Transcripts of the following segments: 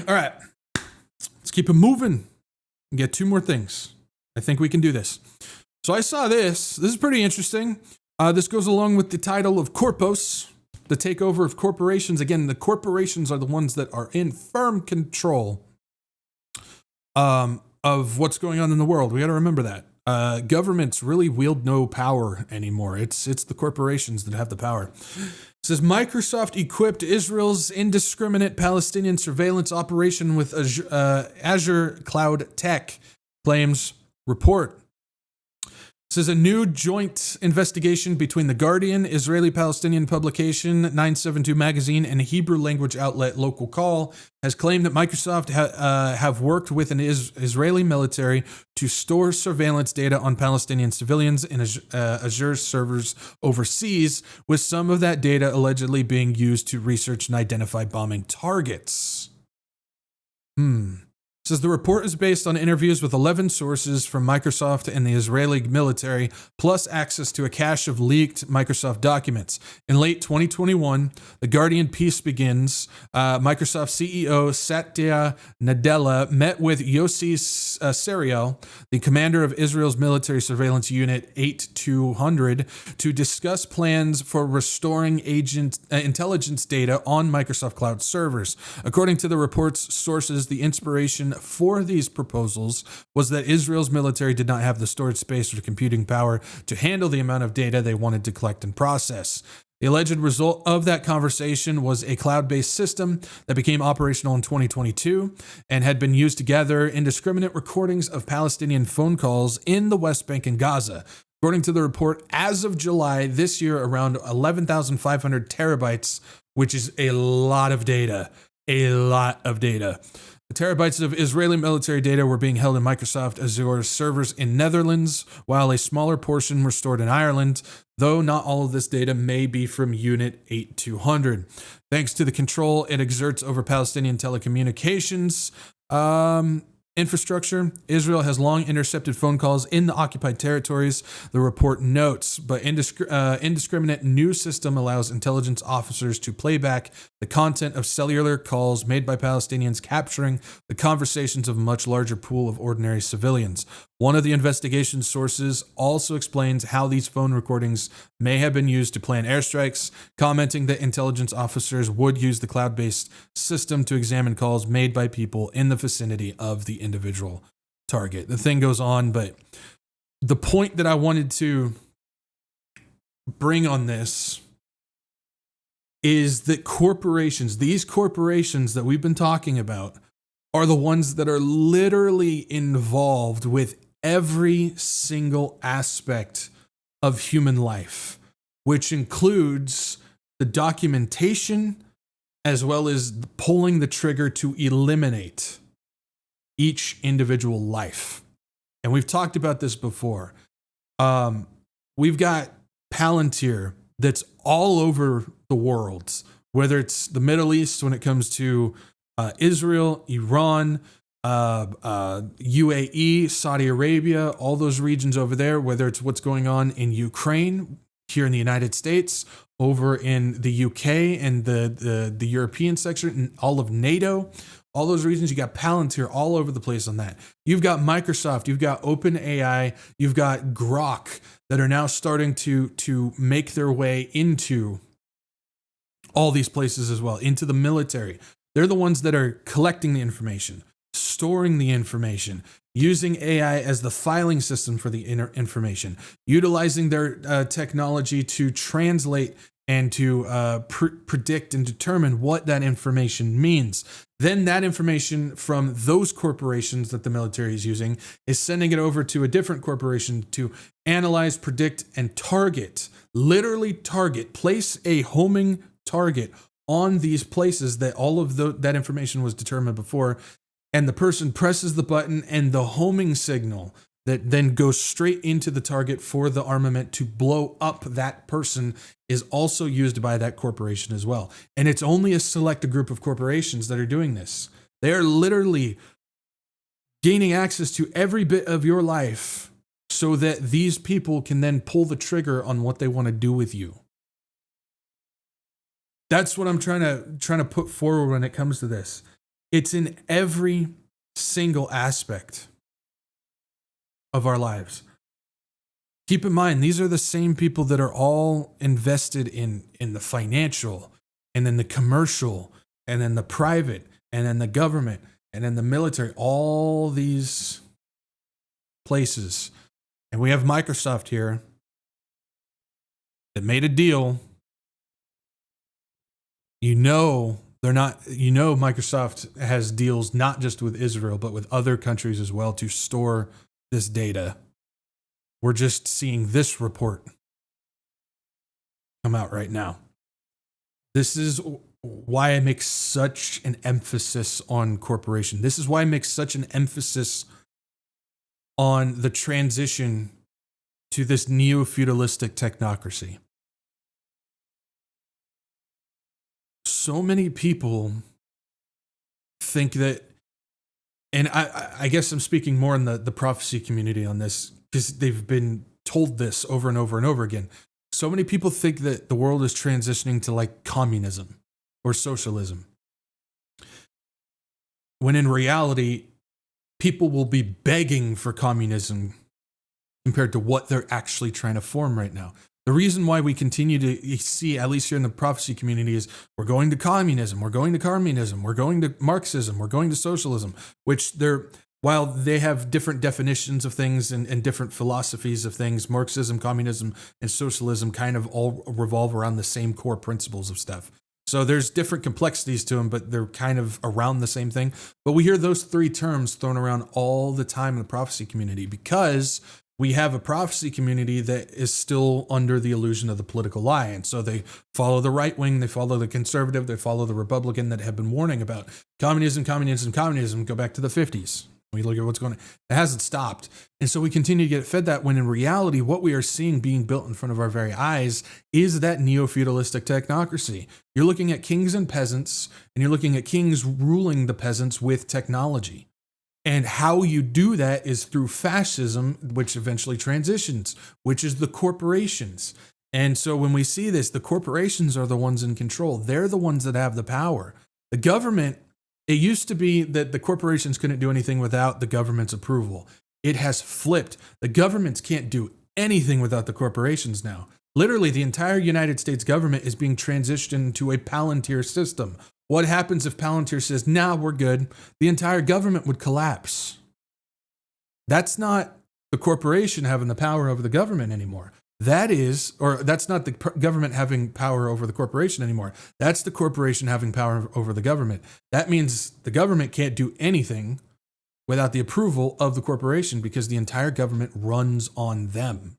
All right. Let's keep it moving and get two more things. I think we can do this. So I saw this. This is pretty interesting. This goes along with the title of Corpos, the takeover of corporations. Again, the corporations are the ones that are in firm control of what's going on in the world. We got to remember that. Governments really wield no power anymore. It's the corporations that have the power. It says Microsoft equipped Israel's indiscriminate Palestinian surveillance operation with Azure Cloud Tech, claims report. This is a new joint investigation between The Guardian, Israeli-Palestinian publication 972 magazine, and Hebrew language outlet Local Call has claimed that Microsoft have worked with an Israeli military to store surveillance data on Palestinian civilians in Azure servers overseas, with some of that data allegedly being used to research and identify bombing targets. It says the report is based on interviews with 11 sources from Microsoft and the Israeli military, plus access to a cache of leaked Microsoft documents. In late 2021, The Guardian piece begins. Microsoft CEO Satya Nadella met with Yossi Serial, the commander of Israel's military surveillance unit 8200, to discuss plans for restoring intelligence data on Microsoft Cloud servers. According to the report's sources, the inspiration for these proposals was that Israel's military did not have the storage space or computing power to handle the amount of data they wanted to collect and process. The alleged result of that conversation was a cloud-based system that became operational in 2022 and had been used to gather indiscriminate recordings of Palestinian phone calls in the West Bank and Gaza. According to the report, as of July this year, around 11,500 terabytes, which is a lot of data. The terabytes of Israeli military data were being held in Microsoft Azure servers in Netherlands, while a smaller portion were stored in Ireland, though not all of this data may be from Unit 8200. Thanks to the control it exerts over Palestinian telecommunications infrastructure, Israel has long intercepted phone calls in the occupied territories, the report notes, but indiscriminate new system allows intelligence officers to play back the content of cellular calls made by Palestinians, capturing the conversations of a much larger pool of ordinary civilians. One of the investigation sources also explains how these phone recordings may have been used to plan airstrikes, commenting that intelligence officers would use the cloud-based system to examine calls made by people in the vicinity of the individual target. The thing goes on, but the point that I wanted to bring on this is that corporations, these corporations that we've been talking about, are the ones that are literally involved with every single aspect of human life, which includes the documentation as well as pulling the trigger to eliminate each individual life. And we've talked about this before. We've got Palantir that's all over the world, whether it's the Middle East when it comes to Israel, Iran, UAE, Saudi Arabia, all those regions over there, whether it's what's going on in Ukraine, here in the United States, over in the UK and the European section, and all of NATO, all those regions, you got Palantir all over the place on that. You've got Microsoft, you've got OpenAI, you've got Grok that are now starting to make their way into all these places as well, into the military. They're the ones that are collecting the information, storing the information, using AI as the filing system for the information, utilizing their technology to translate and to predict and determine what that information means. Then that information from those corporations that the military is using is sending it over to a different corporation to analyze, predict, and target, literally target, place a homing target on these places that all of that information was determined before. And the person presses the button and the homing signal that then goes straight into the target for the armament to blow up that person is also used by that corporation as well. And it's only a select group of corporations that are doing this. They are literally gaining access to every bit of your life so that these people can then pull the trigger on what they want to do with you. That's what I'm trying to put forward when it comes to this. It's in every single aspect of our lives. Keep in mind, these are the same people that are all invested in the financial, and then the commercial, and then the private, and then the government, and then the military, all these places. And we have Microsoft here that made a deal. Microsoft has deals not just with Israel, but with other countries as well to store this data. We're just seeing this report come out right now. This is why I make such an emphasis on corporation. This is why I make such an emphasis on the transition to this neo-feudalistic technocracy. So many people think that, and I guess I'm speaking more in the prophecy community on this, because they've been told this over and over and over again. So many people think that the world is transitioning to like communism or socialism, when in reality, people will be begging for communism compared to what they're actually trying to form right now. The reason why we continue to see, at least here in the prophecy community, is we're going to communism, we're going to Marxism, we're going to socialism, which while they have different definitions of things and different philosophies of things, Marxism, communism, and socialism kind of all revolve around the same core principles of stuff. So there's different complexities to them, but they're kind of around the same thing. But we hear those three terms thrown around all the time in the prophecy community, because we have a prophecy community that is still under the illusion of the political lie. And so they follow the right wing, they follow the conservative, they follow the Republican that have been warning about communism, go back to the 50s. We look at what's going on. It hasn't stopped. And so we continue to get fed that, when in reality, what we are seeing being built in front of our very eyes is that neo-feudalistic technocracy. You're looking at kings and peasants, and you're looking at kings ruling the peasants with technology. And how you do that is through fascism, which eventually transitions, which is the corporations. And so when we see this, the corporations are the ones in control. They're the ones that have the power. The government, it used to be that the corporations couldn't do anything without the government's approval. It has flipped. The governments can't do anything without the corporations now. Literally, the entire United States government is being transitioned to a Palantir system. What happens if Palantir says, nah, we're good? The entire government would collapse. That's not the corporation having the power over the government anymore. That's not the government having power over the corporation anymore. That's the corporation having power over the government. That means the government can't do anything without the approval of the corporation, because the entire government runs on them.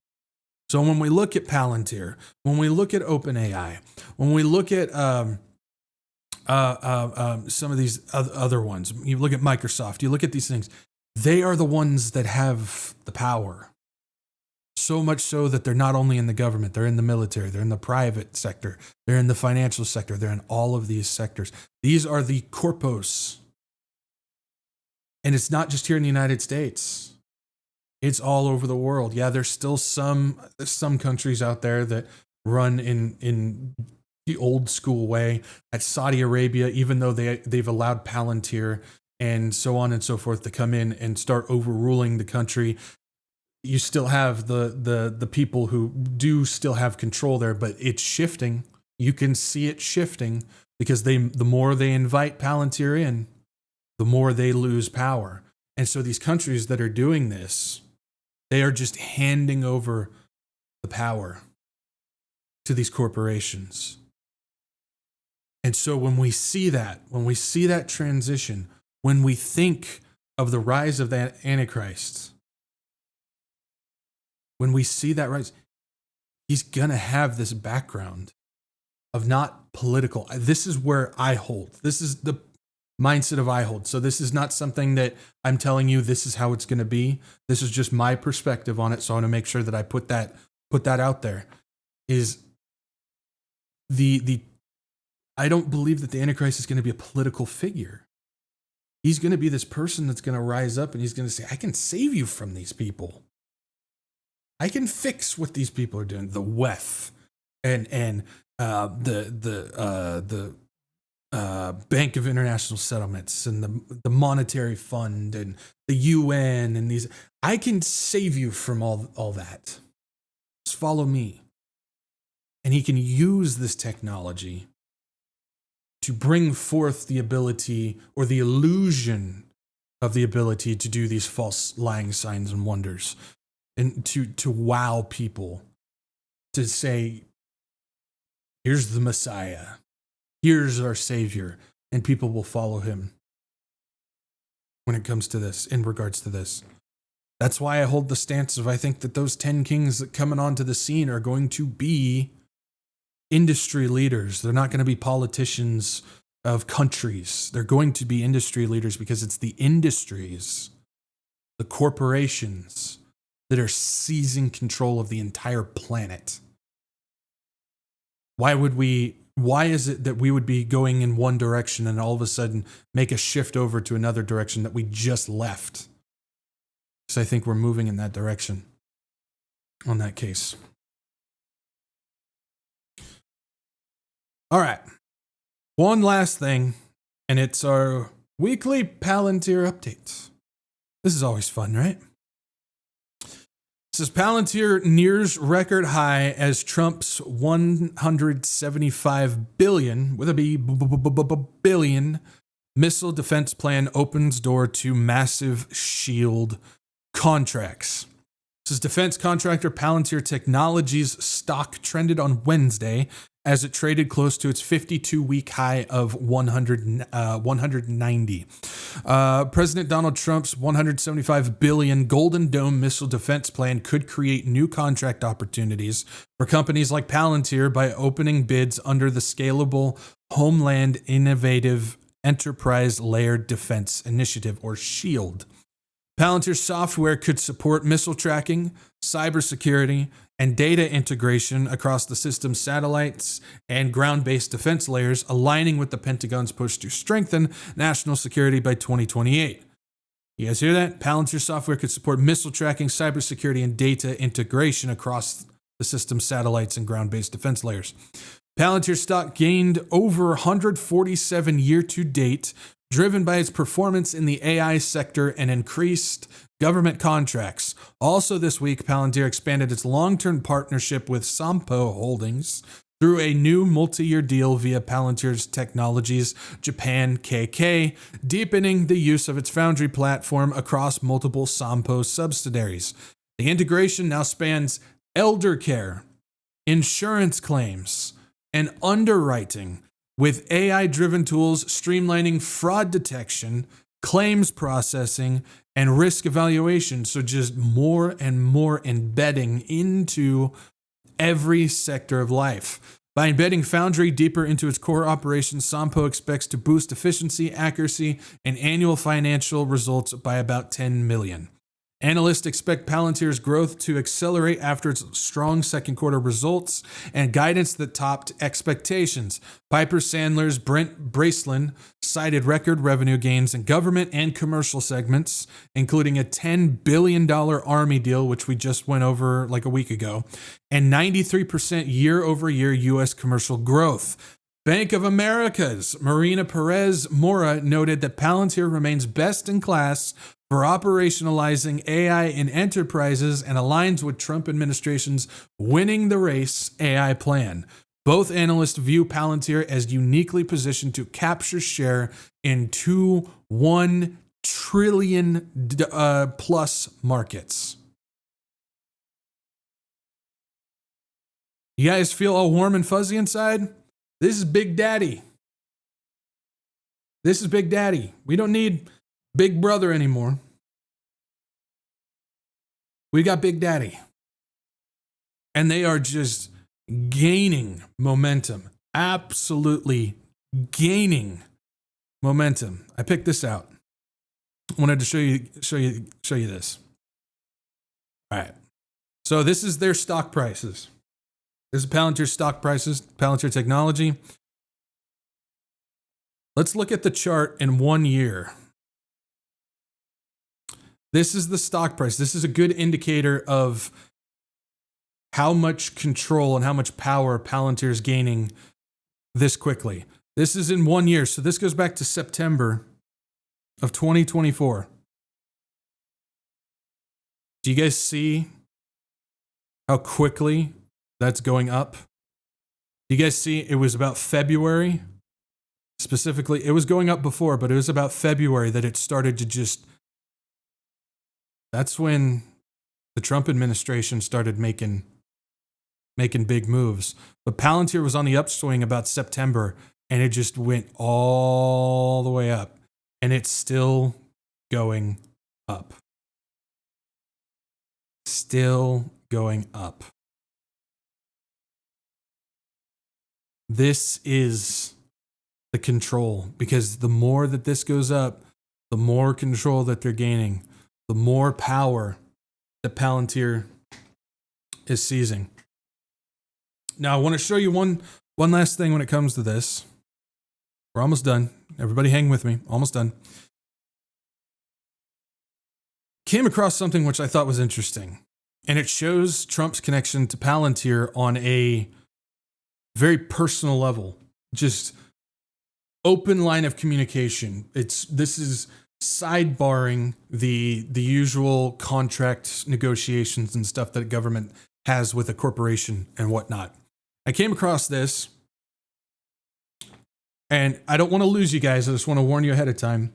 So when we look at Palantir, when we look at OpenAI, when we look at some of these other ones, you look at Microsoft, you look at these things, they are the ones that have the power. So much so that they're not only in the government, they're in the military, they're in the private sector, they're in the financial sector, they're in all of these sectors. These are the corpos. And it's not just here in the United States. It's all over the world. Yeah, there's still some countries out there that run in the old school way. At Saudi Arabia, even though they've allowed Palantir and so on and so forth to come in and start overruling the country, you still have the people who do still have control there, but it's shifting. You can see it shifting, because the more they invite Palantir in, the more they lose power. And so these countries that are doing this, they are just handing over the power to these corporations. And so when we see that transition, when we think of the rise of that Antichrist, when we see that rise, he's going to have this background of not political. This is where I hold. This is the mindset of I hold. So this is not something that I'm telling you this is how it's going to be. This is just my perspective on it. So I want to make sure that I put that out there. Is I don't believe that the Antichrist is going to be a political figure. He's going to be this person that's going to rise up and he's going to say, I can save you from these people. I can fix what these people are doing. The WEF and the Bank of International Settlements and the Monetary Fund and the UN and these. I can save you from all that. Just follow me. And he can use this technology to bring forth the ability or the illusion of the ability to do these false lying signs and wonders, and to wow people, to say, here's the Messiah, here's our Savior, and people will follow him when it comes to this, in regards to this. That's why I hold the stance of, I think that those 10 kings that coming onto the scene are going to be industry leaders. They're not going to be politicians of countries. They're going to be industry leaders, because it's the industries, the corporations, that are seizing control of the entire planet. Why is it that we would be going in one direction and all of a sudden make a shift over to another direction that we just left? Because I think we're moving in that direction on that case. All right. One last thing, and it's our weekly Palantir updates. This is always fun, right? It says Palantir nears record high as Trump's $175 billion, with a B, billion, missile defense plan opens door to massive shield contracts. This is defense contractor Palantir Technologies stock trended on Wednesday as it traded close to its 52-week high of 190. President Donald Trump's $175 billion Golden Dome missile defense plan could create new contract opportunities for companies like Palantir by opening bids under the Scalable Homeland Innovative Enterprise Layered Defense Initiative, or SHIELD. Palantir software could support missile tracking, cybersecurity, and data integration across the system's satellites and ground-based defense layers, aligning with the Pentagon's push to strengthen national security by 2028. You guys hear that? Palantir software could support missile tracking, cybersecurity, and data integration across the system's satellites and ground-based defense layers. Palantir stock gained over 147 year-to-date, driven by its performance in the AI sector and increased government contracts. Also this week, Palantir expanded its long-term partnership with Sampo Holdings through a new multi-year deal via Palantir's Technologies Japan KK, deepening the use of its Foundry platform across multiple Sampo subsidiaries. The integration now spans elder care, insurance claims, and underwriting, with AI-driven tools streamlining fraud detection, claims processing, and risk evaluation. So just more and more embedding into every sector of life. By embedding Foundry deeper into its core operations, Sampo expects to boost efficiency, accuracy, and annual financial results by about 10 million. Analysts expect Palantir's growth to accelerate after its strong second quarter results and guidance that topped expectations. Piper Sandler's Brent Bracelin cited record revenue gains in government and commercial segments, including a $10 billion Army deal, which we just went over like a week ago, and 93% year-over-year U.S. commercial growth. Bank of America's Marina Perez Mora noted that Palantir remains best in class for operationalizing AI in enterprises and aligns with Trump administration's winning the race AI plan. Both analysts view Palantir as uniquely positioned to capture share in two $1 trillion plus markets. You guys feel all warm and fuzzy inside? This is Big Daddy. This is Big Daddy. We don't need Big Brother anymore. We got Big Daddy. And they are just gaining momentum. Absolutely gaining momentum. I picked this out. I wanted to show you this. All right. So this is their stock prices. This is Palantir's stock prices, Palantir Technology. Let's look at the chart in 1 year. This is the stock price. This is a good indicator of how much control and how much power Palantir is gaining this quickly. This is in 1 year. So this goes back to September of 2024. Do you guys see how quickly that's going up? Do you guys see it was about February? Specifically, it was going up before, but it was about February that it started to just... That's when the Trump administration started making big moves. But Palantir was on the upswing about September, and it just went all the way up. And it's still going up. Still going up. This is the control, because the more that this goes up, the more control that they're gaining, the more power that Palantir is seizing. Now, I want to show you one last thing when it comes to this. We're almost done. Everybody hang with me. Almost done. Came across something which I thought was interesting, and it shows Trump's connection to Palantir on a very personal level. Just open line of communication. This is sidebarring the usual contract negotiations and stuff that government has with a corporation and whatnot. I came across this, and I don't want to lose you guys. I just want to warn you ahead of time.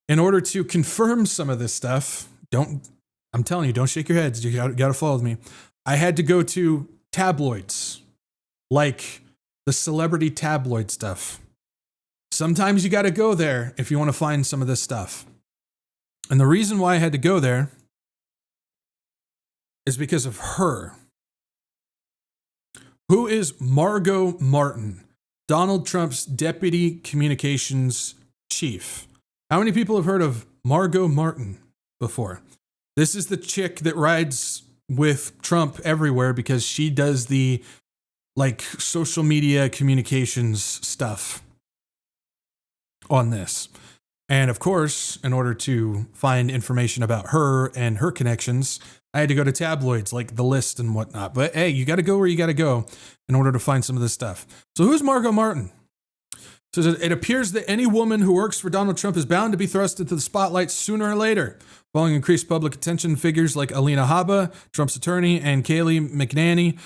In order to confirm some of this stuff, I'm telling you, don't shake your heads. You got to follow me. I had to go to tabloids, like the celebrity tabloid stuff. Sometimes you got to go there if you want to find some of this stuff. And the reason why I had to go there is because of her. Who is Margot Martin, Donald Trump's deputy communications chief? How many people have heard of Margot Martin before? This is the chick that rides with Trump everywhere because she does the social media communications stuff on this. And of course, in order to find information about her and her connections, I had to go to tabloids like The List and whatnot. But hey, you got to go where you got to go in order to find some of this stuff. So who's Margot Martin? So it appears that any woman who works for Donald Trump is bound to be thrust into the spotlight sooner or later. Following increased public attention, figures like Alina Habba, Trump's attorney, and Kayleigh McEnany,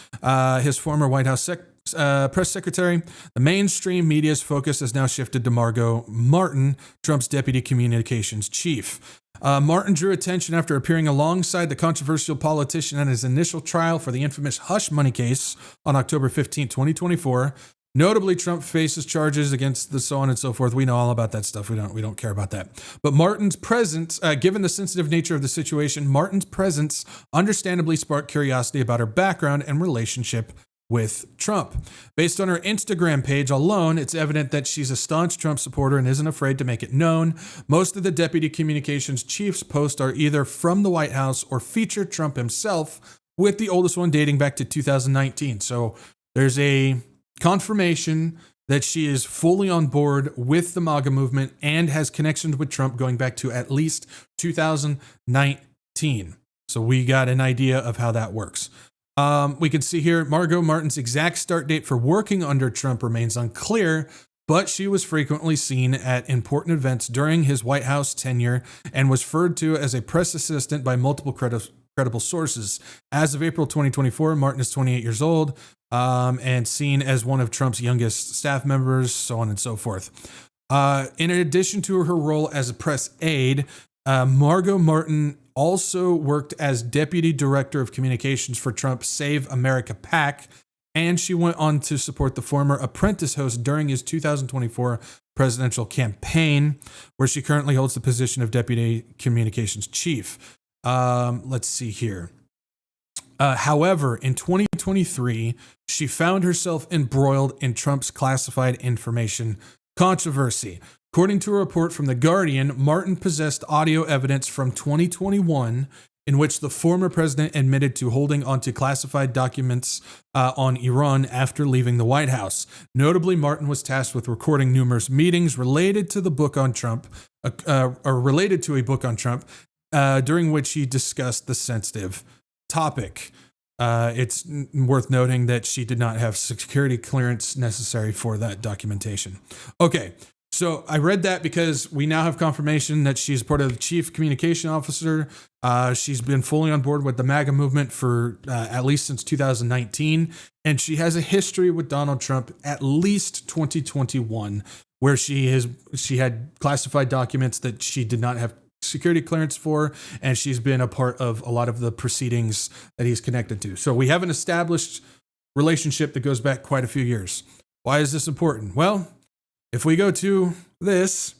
his former White House press secretary, the mainstream media's focus has now shifted to Margot Martin, Trump's deputy communications chief. Martin drew attention after appearing alongside the controversial politician at his initial trial for the infamous hush money case on October 15, 2024. Notably, Trump faces charges against the so on and so forth. We know all about that stuff. We don't care about that. But Martin's presence, given the sensitive nature of the situation, Martin's presence understandably sparked curiosity about her background and relationship with Trump. Based on her Instagram page alone, it's evident that she's a staunch Trump supporter and isn't afraid to make it known. Most of the deputy communications chief's posts are either from the White House or feature Trump himself, with the oldest one dating back to 2019. So there's a confirmation that she is fully on board with the MAGA movement and has connections with Trump going back to at least 2019. So we got an idea of how that works. We can see here Margot Martin's exact start date for working under Trump remains unclear, but she was frequently seen at important events during his White House tenure and was referred to as a press assistant by multiple credible sources. As of April 2024, Martin is 28 years old and seen as one of Trump's youngest staff members, so on and so forth. In addition to her role as a press aide, Margot Martin also worked as deputy director of communications for Trump's Save America PAC, and she went on to support the former Apprentice host during his 2024 presidential campaign, where she currently holds the position of deputy communications chief. Let's see here. However, in 2023, she found herself embroiled in Trump's classified information controversy. According to a report from The Guardian, Martin possessed audio evidence from 2021 in which the former president admitted to holding onto classified documents on Iran after leaving the White House. Notably, Martin was tasked with recording numerous meetings related to the book on Trump, or related to a book on Trump, during which he discussed the sensitive topic. It's worth noting that she did not have security clearance necessary for that documentation. Okay, so I read that because we now have confirmation that she's part of the chief communication officer. She's been fully on board with the MAGA movement for at least since 2019, and she has a history with Donald Trump at least 2021, where she had classified documents that she did not have security clearance for, and she's been a part of a lot of the proceedings that he's connected to. So we have an established relationship that goes back quite a few years. Why is this important? Well, if we go to this,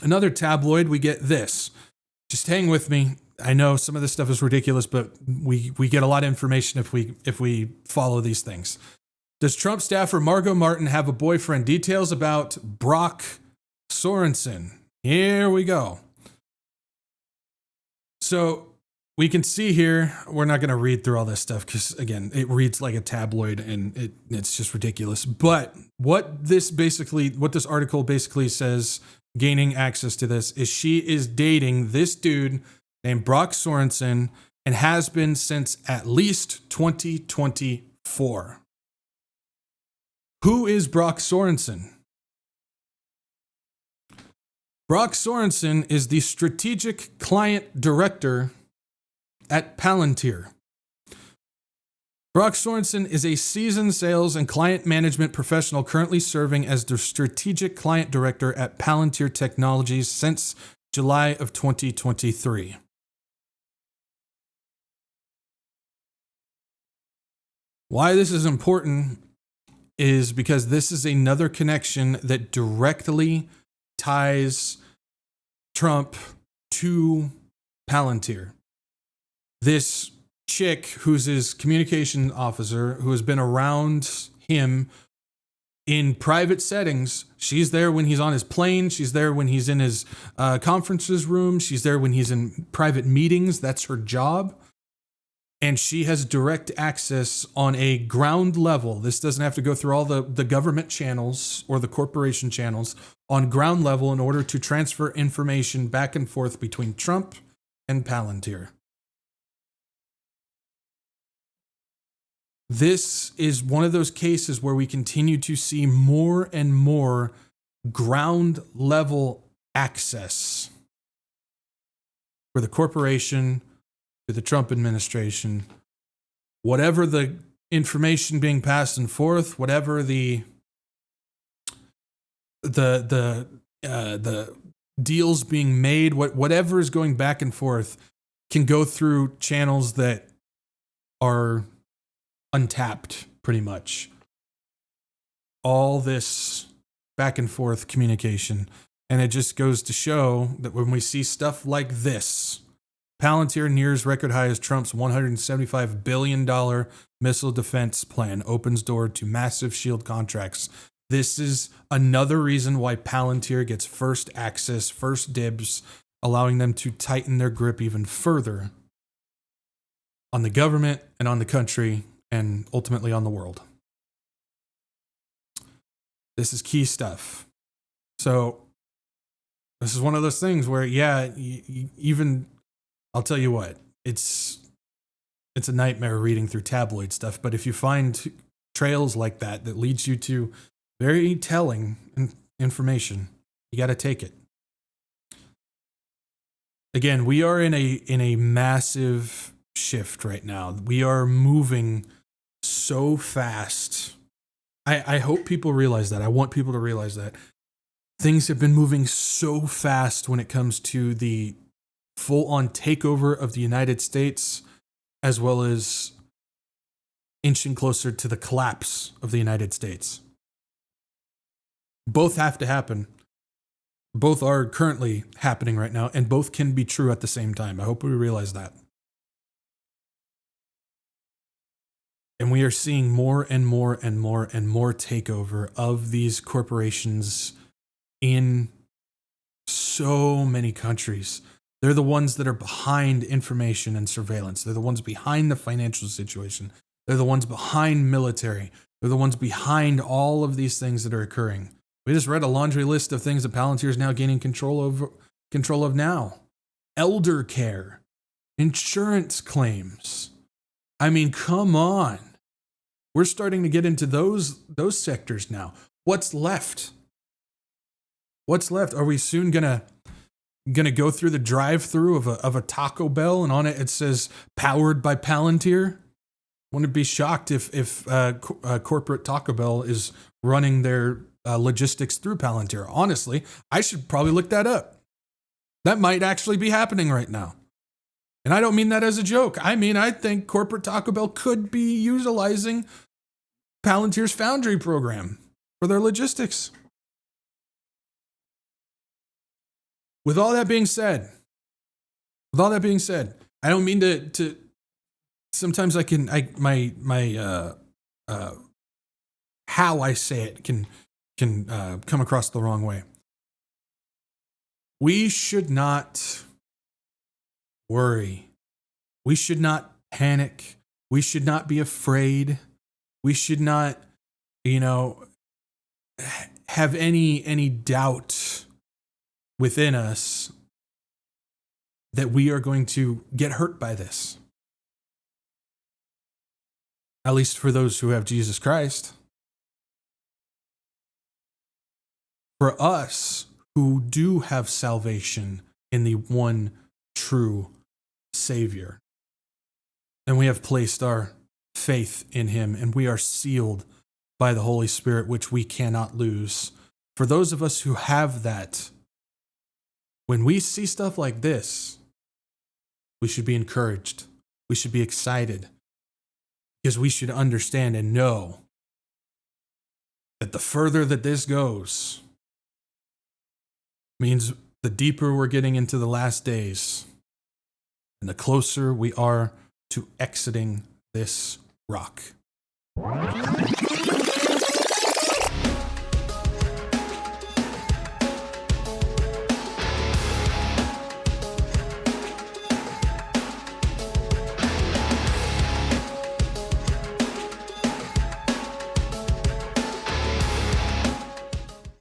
another tabloid, we get this. Just hang with me. I know some of this stuff is ridiculous, but we get a lot of information if we follow these things. Does Trump staffer Margot Martin have a boyfriend? Details about Brock Sorensen. Here we go. So we can see here, we're not going to read through all this stuff because, again, it reads like a tabloid and it's just ridiculous. But what this article basically says, gaining access to this, is she is dating this dude named Brock Sorensen and has been since at least 2024. Who is Brock Sorensen? Brock Sorensen is the strategic client director at Palantir. Brock Sorensen is a seasoned sales and client management professional currently serving as the strategic client director at Palantir Technologies since July of 2023. Why this is important is because this is another connection that directly ties Trump to Palantir. This chick who's his communication officer, who has been around him in private settings, she's there when he's on his plane, she's there when he's in his conferences room, she's there when he's in private meetings. That's her job. And she has direct access on a ground level. This doesn't have to go through all the government channels or the corporation channels. On ground level in order to transfer information back and forth between Trump and Palantir. This is one of those cases where we continue to see more and more ground level access for the corporation, to the Trump administration, whatever the information being passed and forth, whatever the deals being made, whatever is going back and forth can go through channels that are untapped, pretty much. All this back and forth communication. And it just goes to show that when we see stuff like this, Palantir nears record high as Trump's $175 billion missile defense plan opens door to massive shield contracts. This is another reason why Palantir gets first access, first dibs, allowing them to tighten their grip even further on the government and on the country and ultimately on the world. This is key stuff. So this is one of those things where, even... I'll tell you what, it's a nightmare reading through tabloid stuff, but if you find trails like that leads you to very telling information, you got to take it. Again, we are in a massive shift right now. We are moving so fast. I hope people realize that. I want people to realize that. Things have been moving so fast when it comes to the full-on takeover of the United States, as well as inching closer to the collapse of the United States. Both have to happen. Both are currently happening right now, and both can be true at the same time. I hope we realize that. And we are seeing more and more and more and more takeover of these corporations in so many countries. They're the ones that are behind information and surveillance. They're the ones behind the financial situation. They're the ones behind military. They're the ones behind all of these things that are occurring. We just read a laundry list of things that Palantir is now gaining control of now. Elder care, insurance claims, I mean, come on. We're starting to get into those sectors now. What's left? What's left? Are we soon gonna go through the drive-through of a Taco Bell, and on it says "powered by Palantir"? Wouldn't be shocked if corporate Taco Bell is running their logistics through Palantir. Honestly, I should probably look that up. That might actually be happening right now. And I don't mean that as a joke. I mean, I think corporate Taco Bell could be utilizing Palantir's Foundry program for their logistics. With all that being said, I don't mean to sometimes how I say it can come across the wrong way. We should not worry. We should not panic. We should not be afraid. We should not, have any doubt within us that we are going to get hurt by this. At least for those who have Jesus Christ. For us who do have salvation in the one true Savior, and we have placed our faith in him, and we are sealed by the Holy Spirit, which we cannot lose. For those of us who have that, when we see stuff like this, we should be encouraged. We should be excited, because we should understand and know that the further that this goes means the deeper we're getting into the last days and the closer we are to exiting this rock.